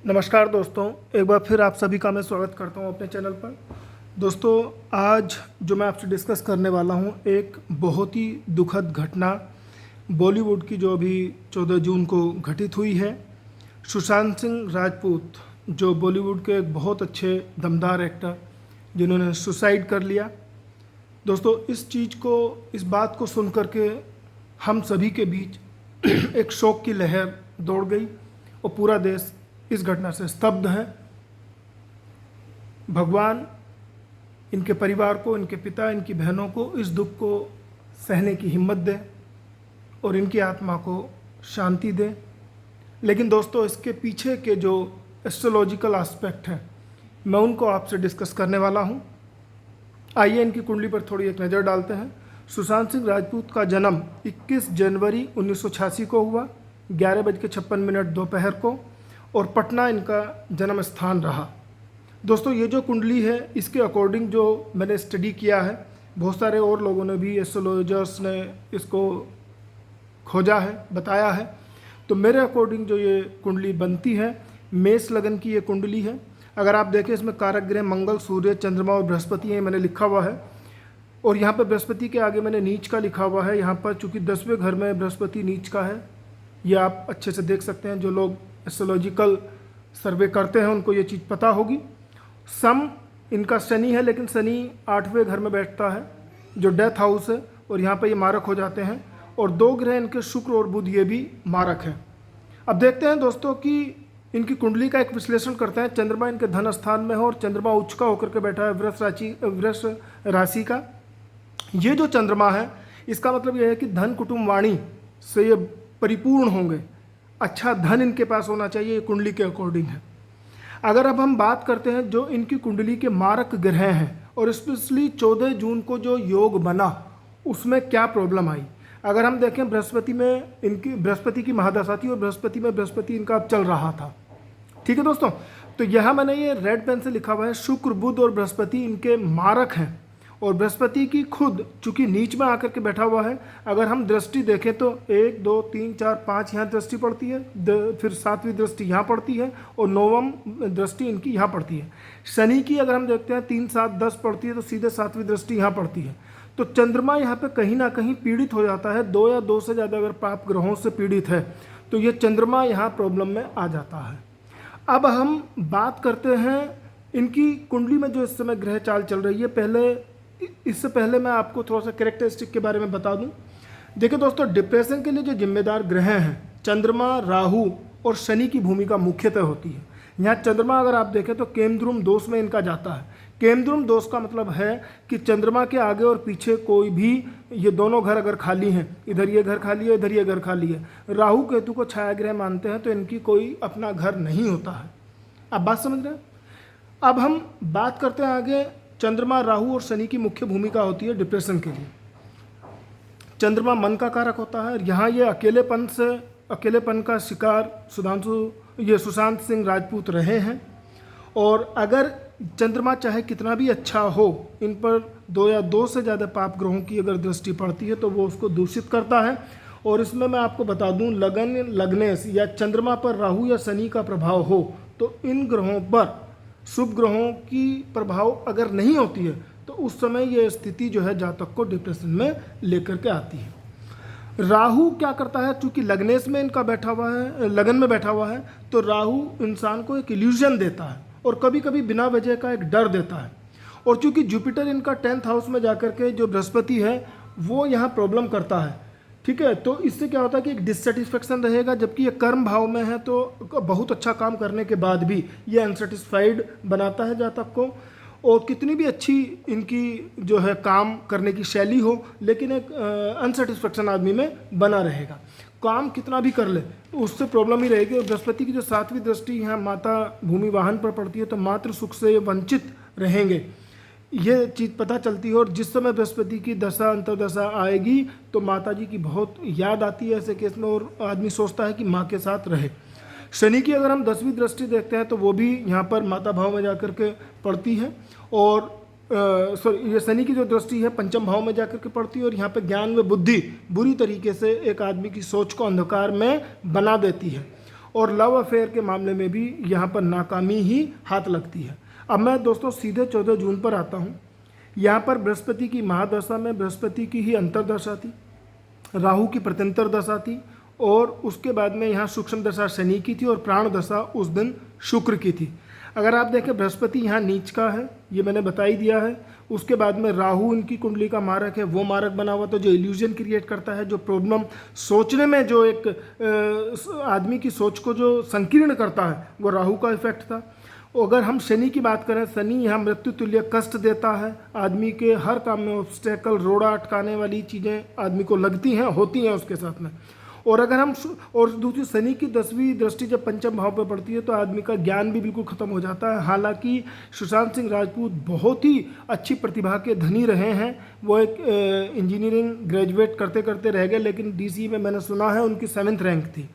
नमस्कार दोस्तों, एक बार फिर आप सभी का मैं स्वागत करता हूं अपने चैनल पर। दोस्तों, आज जो मैं आपसे डिस्कस करने वाला हूं एक बहुत ही दुखद घटना बॉलीवुड की जो अभी 14 जून को घटित हुई है। सुशांत सिंह राजपूत, जो बॉलीवुड के एक बहुत अच्छे दमदार एक्टर, जिन्होंने सुसाइड कर लिया। दोस्तों, इस बात को सुन करके हम सभी के बीच एक शोक की लहर दौड़ गई और पूरा देश इस घटना से स्तब्ध है। भगवान इनके परिवार को, इनके पिता, इनकी बहनों को इस दुख को सहने की हिम्मत दे और इनकी आत्मा को शांति दे। लेकिन दोस्तों, इसके पीछे के जो एस्ट्रोलॉजिकल एस्पेक्ट हैं, मैं उनको आपसे डिस्कस करने वाला हूं। आइए इनकी कुंडली पर थोड़ी एक नज़र डालते हैं। सुशांत सिंह राजपूत का जन्म 21 जनवरी 1986 को हुआ, 11:56 दोपहर को, और पटना इनका जन्म स्थान रहा। दोस्तों, ये जो कुंडली है, इसके अकॉर्डिंग जो मैंने स्टडी किया है, बहुत सारे और लोगों ने भी, एस्ट्रोलॉजर्स ने इसको खोजा है, बताया है। तो मेरे अकॉर्डिंग जो ये कुंडली बनती है, मेष लगन की ये कुंडली है। अगर आप देखें, इसमें कारक ग्रह मंगल, सूर्य, चंद्रमा और बृहस्पति हैं, मैंने लिखा हुआ है। और यहाँ पर बृहस्पति के आगे मैंने नीच का लिखा हुआ है। यहाँ पर चूँकि 10वें घर में बृहस्पति नीच का है, ये आप अच्छे से देख सकते हैं। जो लोग एस्ट्रोलॉजिकल सर्वे करते हैं उनको ये चीज़ पता होगी। सम इनका शनि है, लेकिन शनि 8वें घर में बैठता है, जो डेथ हाउस है, और यहाँ पे ये मारक हो जाते हैं। और 2 ग्रह इनके शुक्र और बुध, ये भी मारक हैं। अब देखते हैं दोस्तों कि इनकी कुंडली का एक विश्लेषण करते हैं। चंद्रमा इनके धन स्थान में है और चंद्रमा उच्च का होकर के बैठा है वृष राशि का। ये जो चंद्रमा है, इसका मतलब यह है कि धन, कुटुंब, वाणी से ये परिपूर्ण होंगे। अच्छा धन इनके पास होना चाहिए, ये कुंडली के अकॉर्डिंग है। अगर अब हम बात करते हैं जो इनकी कुंडली के मारक ग्रह हैं, और स्पेशली 14 जून को जो योग बना, उसमें क्या प्रॉब्लम आई। अगर हम देखें, बृहस्पति की महादशा थी और बृहस्पति इनका अब चल रहा था। ठीक है दोस्तों, तो यहाँ मैंने ये रेड पेन से लिखा हुआ है, शुक्र, बुध और बृहस्पति इनके मारक हैं। और बृहस्पति की खुद चूंकि नीच में आकर के बैठा हुआ है, अगर हम दृष्टि देखें तो 1 2 3 4 5 यहाँ दृष्टि पड़ती है, फिर 7वीं दृष्टि यहाँ पड़ती है, और 9वीं दृष्टि इनकी यहाँ पड़ती है। शनि की अगर हम देखते हैं 3 7 10 पड़ती है, तो सीधे 7वीं दृष्टि यहाँ पड़ती है। तो चंद्रमा यहाँ पे कहीं ना कहीं पीड़ित हो जाता है। 2 या 2 से ज़्यादा अगर पाप ग्रहों से पीड़ित है, तो ये चंद्रमा यहाँ प्रॉब्लम में आ जाता है। अब हम बात करते हैं इनकी कुंडली में जो इस समय ग्रह चाल चल रही है। इससे पहले मैं आपको थोड़ा सा कैरेक्टरिस्टिक के बारे में बता दूं। देखिए दोस्तों, डिप्रेशन के लिए जो जिम्मेदार ग्रह हैं, चंद्रमा, राहु और शनि की भूमिका मुख्यतः होती है। यहाँ चंद्रमा अगर आप देखें तो केमद्रुम दोष में इनका जाता है। केमद्रुम दोष का मतलब है कि चंद्रमा के आगे और पीछे कोई भी, ये दोनों घर अगर खाली हैं, इधर ये घर खाली है, इधर ये घर खाली है, राहु केतु को छाया ग्रह मानते हैं, तो इनकी कोई अपना घर नहीं होता है। आप बात समझ रहे हैं। अब हम बात करते हैं आगे। चंद्रमा, राहु और शनि की मुख्य भूमिका होती है डिप्रेशन के लिए। चंद्रमा मन का कारक होता है। यहाँ ये अकेलेपन का शिकार सुशांत सिंह राजपूत रहे हैं। और अगर चंद्रमा चाहे कितना भी अच्छा हो, इन पर 2 या 2 से ज़्यादा पाप ग्रहों की अगर दृष्टि पड़ती है, तो वो उसको दूषित करता है। और इसमें मैं आपको बता दूं, लग्नेश या चंद्रमा पर राहु या शनि का प्रभाव हो, तो इन ग्रहों पर शुभ ग्रहों की प्रभाव अगर नहीं होती है, तो उस समय ये स्थिति जो है जातक को डिप्रेशन में लेकर के आती है। राहु क्या करता है, चूंकि लग्नेश में इनका बैठा हुआ है, लगन में बैठा हुआ है, तो राहु इंसान को एक इल्यूजन देता है और कभी कभी बिना वजह का एक डर देता है। और चूंकि जुपिटर इनका 10th हाउस में जाकर के, जो बृहस्पति है, वो यहाँ प्रॉब्लम करता है। ठीक है, तो इससे क्या होता है कि एक डिससेटिस्फेक्शन रहेगा। जबकि ये कर्म भाव में है, तो बहुत अच्छा काम करने के बाद भी ये अनसेटिस्फाइड बनाता है जातक को। और कितनी भी अच्छी इनकी जो है काम करने की शैली हो, लेकिन एक अनसेटिस्फेक्शन आदमी में बना रहेगा। काम कितना भी कर ले, उससे प्रॉब्लम ही रहेगी। और बृहस्पति की जो 7वीं दृष्टि यहाँ माता भूमि वाहन पर पड़ती है, तो मातृ सुख से वंचित रहेंगे, ये चीज़ पता चलती है। और जिस समय बृहस्पति की दशा अंतर्दशा आएगी, तो माता जी की बहुत याद आती है ऐसे केस में, और आदमी सोचता है कि माँ के साथ रहे। शनि की अगर हम 10वीं दृष्टि देखते हैं, तो वो भी यहाँ पर माता भाव में जाकर के पड़ती है। और ये शनि की जो दृष्टि है 5म भाव में जाकर के पड़ती है, और यहाँ पे ज्ञान व बुद्धि बुरी तरीके से एक आदमी की सोच को अंधकार में बना देती है। और लव अफेयर के मामले में भी यहाँ पर नाकामी ही हाथ लगती है। अब मैं दोस्तों सीधे 14 जून पर आता हूँ। यहाँ पर बृहस्पति की महादशा में बृहस्पति की ही अंतर्दशा थी, राहु की प्रत्यंतर दशा थी, और उसके बाद में यहाँ सूक्ष्म दशा शनि की थी और प्राण दशा उस दिन शुक्र की थी। अगर आप देखें बृहस्पति यहाँ नीच का है, ये मैंने बता ही दिया है। उसके बाद में राहु इनकी कुंडली का मारक है, वो मारक बना हुआ तो जो इल्यूजन क्रिएट करता है, जो प्रॉब्लम सोचने में जो एक आदमी की सोच को जो संकीर्ण करता है, वो राहु का इफेक्ट था। अगर हम शनि की बात करें, शनि यहाँ मृत्यु तुल्य कष्ट देता है, आदमी के हर काम में ऑब्स्टेकल, रोड़ा अटकाने वाली चीज़ें आदमी को लगती हैं, होती हैं उसके साथ में। और अगर हम और दूसरी शनि की 10वीं दृष्टि जब पंचम भाव पर पड़ती है तो आदमी का ज्ञान भी बिल्कुल ख़त्म हो जाता है। हालांकि सुशांत सिंह राजपूत बहुत ही अच्छी प्रतिभा के धनी रहे हैं, वो एक इंजीनियरिंग ग्रेजुएट करते करते रह गए, लेकिन डीसी में मैंने सुना है उनकी 7th रैंक थी।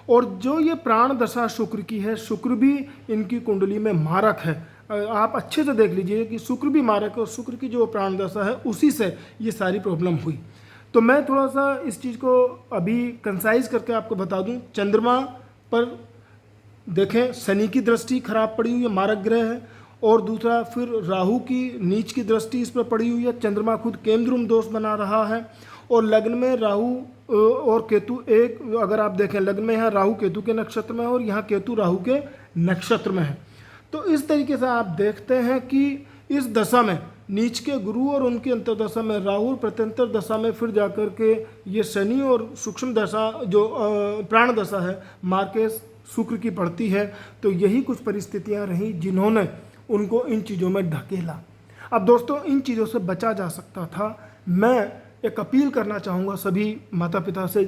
और जो ये प्राण दशा शुक्र की है, शुक्र भी इनकी कुंडली में मारक है। आप अच्छे से देख लीजिए कि शुक्र भी मारक है और शुक्र की जो प्राण दशा है उसी से ये सारी प्रॉब्लम हुई। तो मैं थोड़ा सा इस चीज़ को अभी कंसाइज करके आपको बता दूं। चंद्रमा पर देखें शनि की दृष्टि खराब पड़ी हुई है, मारक ग्रह है, और दूसरा फिर राहु की नीच की दृष्टि इस पर पड़ी हुई है। चंद्रमा खुद केंद्रुम दोष बना रहा है, और लग्न में राहु और केतु एक, अगर आप देखें लग्न में यहाँ राहु केतु के नक्षत्र में है और यहाँ केतु राहु के नक्षत्र में है। तो इस तरीके से आप देखते हैं कि इस दशा में नीच के गुरु और उनकी अंतर्दशा में राहु, प्रत्यंतर दशा में फिर जाकर के ये शनि और सूक्ष्म दशा जो प्राण दशा है मार्केश शुक्र की पड़ती है। तो यही कुछ परिस्थितियां रहीं जिन्होंने उनको इन चीज़ों में ढकेला। अब दोस्तों इन चीज़ों से बचा जा सकता था। मैं एक अपील करना चाहूँगा सभी माता पिता से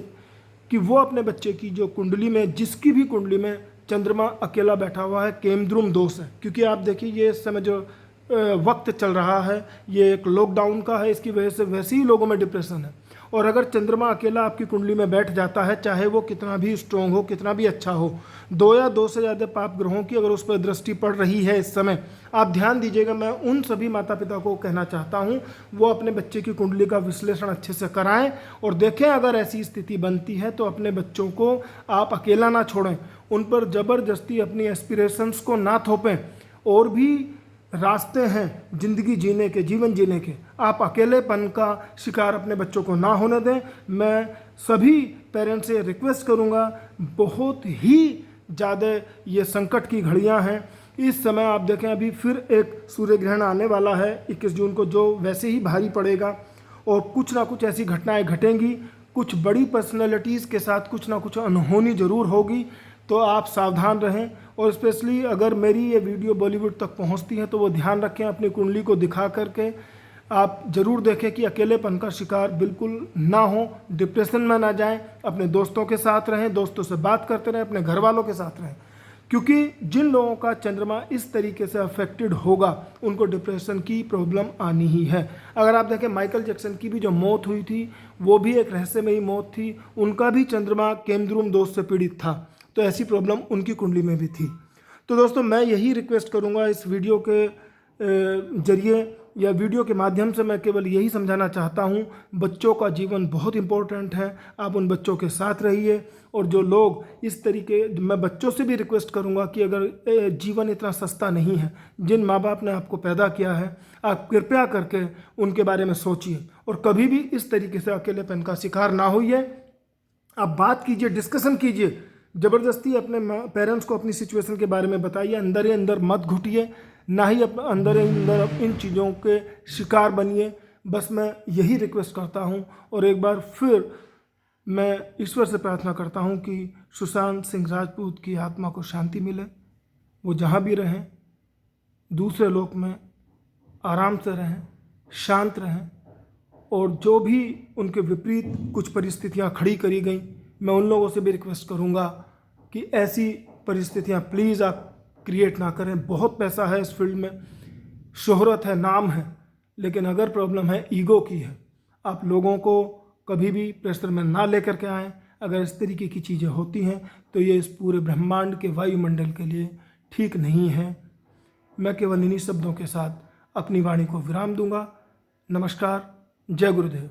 कि वो अपने बच्चे की जो कुंडली में, जिसकी भी कुंडली में चंद्रमा अकेला बैठा हुआ है, केमद्रुम दोष है, क्योंकि आप देखिए ये इस समय जो वक्त चल रहा है ये एक लॉकडाउन का है, इसकी वजह से वैसे ही लोगों में डिप्रेशन है। और अगर चंद्रमा अकेला आपकी कुंडली में बैठ जाता है, चाहे वो कितना भी स्ट्रोंग हो, कितना भी अच्छा हो, 2 या 2 से ज़्यादा पाप ग्रहों की अगर उस पर दृष्टि पड़ रही है इस समय, आप ध्यान दीजिएगा। मैं उन सभी माता पिता को कहना चाहता हूँ वो अपने बच्चे की कुंडली का विश्लेषण अच्छे से कराएं और देखें अगर ऐसी स्थिति बनती है तो अपने बच्चों को आप अकेला ना छोड़ें, उन पर ज़बरदस्ती अपनी एस्पिरेशंस को ना थोपें। और भी रास्ते हैं जिंदगी जीने के, जीवन जीने के। आप अकेलेपन का शिकार अपने बच्चों को ना होने दें। मैं सभी पेरेंट्स से रिक्वेस्ट करूंगा, बहुत ही ज़्यादा ये संकट की घड़ियां हैं इस समय। आप देखें अभी फिर एक सूर्य ग्रहण आने वाला है 21 जून को, जो वैसे ही भारी पड़ेगा और कुछ ना कुछ ऐसी घटनाएं घटेंगी, कुछ बड़ी पर्सनैलिटीज़ के साथ कुछ ना कुछ अनहोनी ज़रूर होगी। तो आप सावधान रहें, और स्पेशली अगर मेरी ये वीडियो बॉलीवुड तक पहुंचती है तो वो ध्यान रखें, अपनी कुंडली को दिखा करके आप ज़रूर देखें कि अकेलेपन का शिकार बिल्कुल ना हो, डिप्रेशन में ना जाएं, अपने दोस्तों के साथ रहें, दोस्तों से बात करते रहें, अपने घर वालों के साथ रहें। क्योंकि जिन लोगों का चंद्रमा इस तरीके से अफेक्टेड होगा उनको डिप्रेशन की प्रॉब्लम आनी ही है। अगर आप देखें माइकल जैक्सन की भी जो मौत हुई थी वो भी एक रहस्यमयी मौत थी, उनका भी चंद्रमा केमद्रुम दोष से पीड़ित था, तो ऐसी प्रॉब्लम उनकी कुंडली में भी थी। तो दोस्तों मैं यही रिक्वेस्ट करूंगा इस वीडियो के जरिए या वीडियो के माध्यम से, मैं केवल यही समझाना चाहता हूं, बच्चों का जीवन बहुत इंपॉर्टेंट है, आप उन बच्चों के साथ रहिए। और जो लोग इस तरीके, मैं बच्चों से भी रिक्वेस्ट करूंगा कि अगर जीवन इतना सस्ता नहीं है, जिन माँ बाप ने आपको पैदा किया है, आप कृपया करके उनके बारे में सोचिए और कभी भी इस तरीके से अकेलेपन का शिकार ना होइए। आप बात कीजिए, डिस्कशन कीजिए, ज़बरदस्ती अपने पेरेंट्स को अपनी सिचुएशन के बारे में बताइए, अंदर ही अंदर मत घुटिए, ना ही अंदर ही अंदर इन चीज़ों के शिकार बनिए। बस मैं यही रिक्वेस्ट करता हूं, और एक बार फिर मैं ईश्वर से प्रार्थना करता हूं कि सुशांत सिंह राजपूत की आत्मा को शांति मिले, वो जहां भी रहें, दूसरे लोक में आराम से रहें, शांत रहें। और जो भी उनके विपरीत कुछ परिस्थितियां खड़ी करी गई, मैं उन लोगों से भी रिक्वेस्ट करूंगा कि ऐसी परिस्थितियां प्लीज़ आप क्रिएट ना करें। बहुत पैसा है इस फील्ड में, शोहरत है, नाम है, लेकिन अगर प्रॉब्लम है ईगो की है, आप लोगों को कभी भी प्रेशर में ना लेकर के आएँ। अगर इस तरीके की चीज़ें होती हैं तो ये इस पूरे ब्रह्मांड के वायुमंडल के लिए ठीक नहीं है। मैं केवल इन्हीं शब्दों के साथ अपनी वाणी को विराम दूंगा। नमस्कार, जय गुरुदेव।